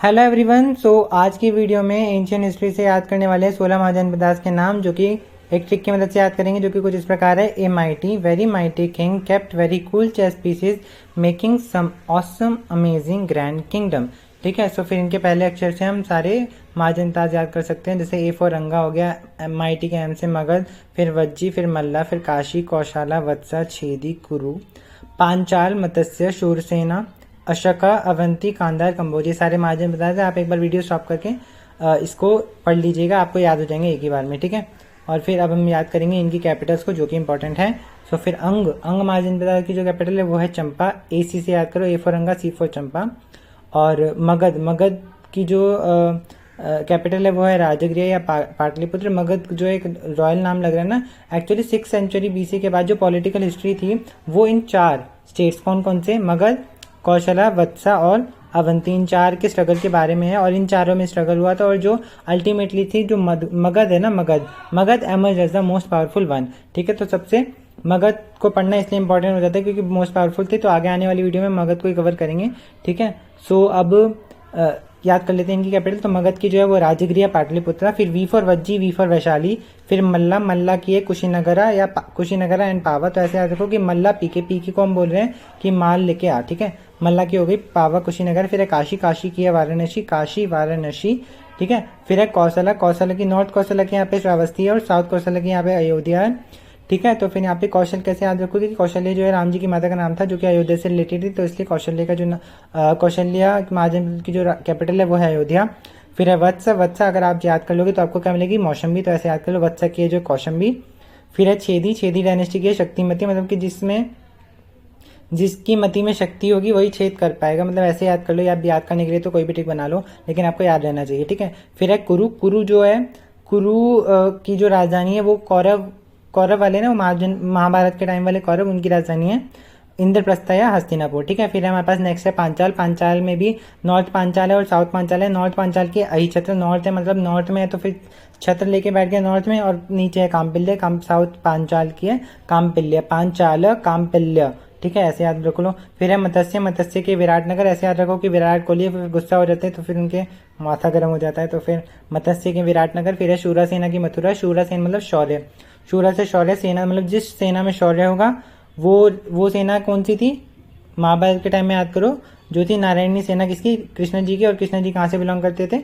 Hello everyone. आज की video में एंशियंट हिस्ट्री से याद करने वाले 16 महाजन दास के नाम, जो कि एक ट्रिक की मदद से याद करेंगे, जो कि कुछ इस प्रकार है। A mighty very mighty king kept very cool chess pieces making some awesome amazing grand kingdom. ठीक है, फिर इनके पहले अक्षर से हम सारे महाजन दास याद कर सकते हैं। जैसे ए फॉर रंगा हो गया, माइटी के एम से मगध, फिर वज्जी, फिर मल्ला, फिर काशी, कौशाला, वत्सा, छेदी, कुरु, पांचाल, मत्स्य, शूरसेना, अशोका, अवंती, कांधार, कंबोज, ये सारे महाजन बताए थे। आप एक बार वीडियो स्टॉप करके इसको पढ़ लीजिएगा, आपको याद हो जाएंगे एक ही बार में। ठीक है, और फिर अब हम याद करेंगे इनकी कैपिटल्स को, जो कि इंपॉर्टेंट है। फिर अंग महाजन दास की जो कैपिटल है वो है चंपा। ए सी से याद करो, ए फॉर अंगा, सी फॉर चंपा। और मगध की जो कैपिटल है वो है राजगृह या पाटलिपुत्र। मगध जो एक रॉयल नाम लग रहा है ना, एक्चुअली 6th सेंचुरी BC के बाद जो पॉलिटिकल हिस्ट्री थी वो इन 4 स्टेट्स, कौन कौन से, मगध, कौशला, वत्सा और अवंती, इन 4 के स्ट्रगल के बारे में है। और इन चारों में स्ट्रगल हुआ था, और जो अल्टीमेटली थी, जो मगध है ना, Magadha emerge as the most powerful one. ठीक है, तो सबसे मगध को पढ़ना इसलिए इंपॉर्टेंट हो जाता है क्योंकि मोस्ट पावरफुल थे। तो आगे आने वाली वीडियो में मगध को ही कवर करेंगे। ठीक है, अब याद कर लेते हैं इनकी कैपिटल। तो मगध की जो है वो राजगृह पाटलिपुत्रा, फिर V for Vajji, V for Vaishali, फिर मल्ला की है कुशीनगरा या कुशीनगरा एंड पावा। तो ऐसे याद रखो कि मल्ला पी के को हम बोल रहे हैं कि माल लेके आ। ठीक है, मल्ला की हो गई, पावा कुशीनगर, फिर है काशी की है वाराणसी, काशी वाराणसी। ठीक है, फिर है कौशला की, नॉर्थ कौशला की यहाँ पे श्रावस्ती है, और साउथ कौशला की यहाँ पे अयोध्या है। ठीक है, तो फिर यहाँ पे कौशल कैसे याद रखोगे कि कौशल्य जो है राम जी की माता का नाम था, जो कि अयोध्या से रिलेटेड थी, तो इसलिए कौशल्य का जो कौशल्या महाजन की जो कैपिटल है वो है अयोध्या। फिर है वत्सा अगर आप याद कर लोगे तो आपको क्या मिलेगी, मौसम्बी। तो ऐसे याद कर लो, वत्सा की है जो कौशंबी। फिर है छेदी डायनेस्टी की है शक्तिमती, मतलब कि जिसकी मति में शक्ति होगी वही छेद कर पाएगा, मतलब ऐसे याद कर लो। या याद करने के लिए तो कोई भी ट्रिक बना लो, लेकिन आपको याद रहना चाहिए। ठीक है, फिर है कुरु जो है, कुरु की जो राजधानी है वो कौरव वाले ना, महाभारत के टाइम वाले कौरव, उनकी राजधानी है इंद्रप्रस्था या हस्तिनापुर। ठीक है, फिर हमारे पास नेक्स्ट है पांचाल में भी नॉर्थ पांचाल है और साउथ पांचाल है। नॉर्थ पांचाल की अहिछत्र, नॉर्थ है मतलब नॉर्थ में है तो फिर छत्र लेके बैठ गया नॉर्थ में, और नीचे है कामपिल्य, साउथ पांचाल की है कामपिल्य, पांचाल कामपिल्य। ठीक है, ऐसे याद रख लो। फिर है मत्स्य के विराटनगर, ऐसे याद रखो कि विराट कोहली फिर गुस्सा हो जाते हैं तो फिर उनके माथा गर्म हो जाता है, तो फिर मत्स्य के विराटनगर। फिर है शूरासेना की मथुरा, शूरासेन मतलब शौर्य, शूरा से शौर्य, सेना मतलब जिस सेना में शौर्य होगा वो सेना कौन सी थी, महाभारत के टाइम में याद करो, जो थी नारायणी सेना, किसकी, कृष्ण जी की। और कृष्ण जी कहाँ से बिलोंग करते थे,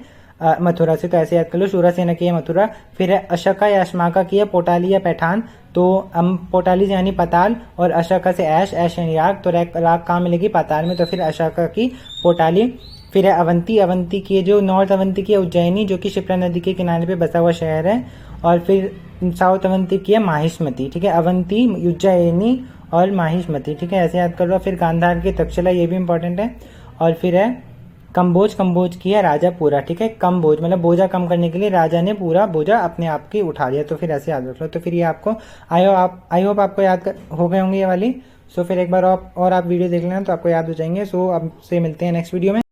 मथुरा से। तो ऐसे याद कर लो, शूरा सेना की है मथुरा। फिर है अशोका या अश्माका की है पोटाली या पैठान, तो हम पोटाली से यानी पाताल, और अशोका से ऐश यानी राग, तो राग कहाँ मिलेगी, पाताल में। तो फिर अशोका की पोटाली। फिर है अवंती की है जो नॉर्थ अवंती की है उज्जैनी, जो कि शिप्रा नदी के किनारे पे बसा हुआ शहर है। और फिर साउथ अवंती की है माहिष्मती। ठीक है, अवंती, उज्जैनी और माहिष्मती। ठीक है, ऐसे याद कर लो। फिर गांधार की तक्षशिला, ये भी इंपॉर्टेंट है। और फिर है कंबोज की है राजा पूरा। ठीक है, कंबोज मतलब बोझा कम करने के लिए राजा ने पूरा बोझा अपने आप की उठा लिया, तो फिर ऐसे याद रख लो। तो फिर ये आपको आई होप आपको याद हो गए होंगे ये वाली। फिर एक बार आप वीडियो देख लेना तो आपको याद हो जाएंगे। अब से मिलते हैं नेक्स्ट वीडियो में।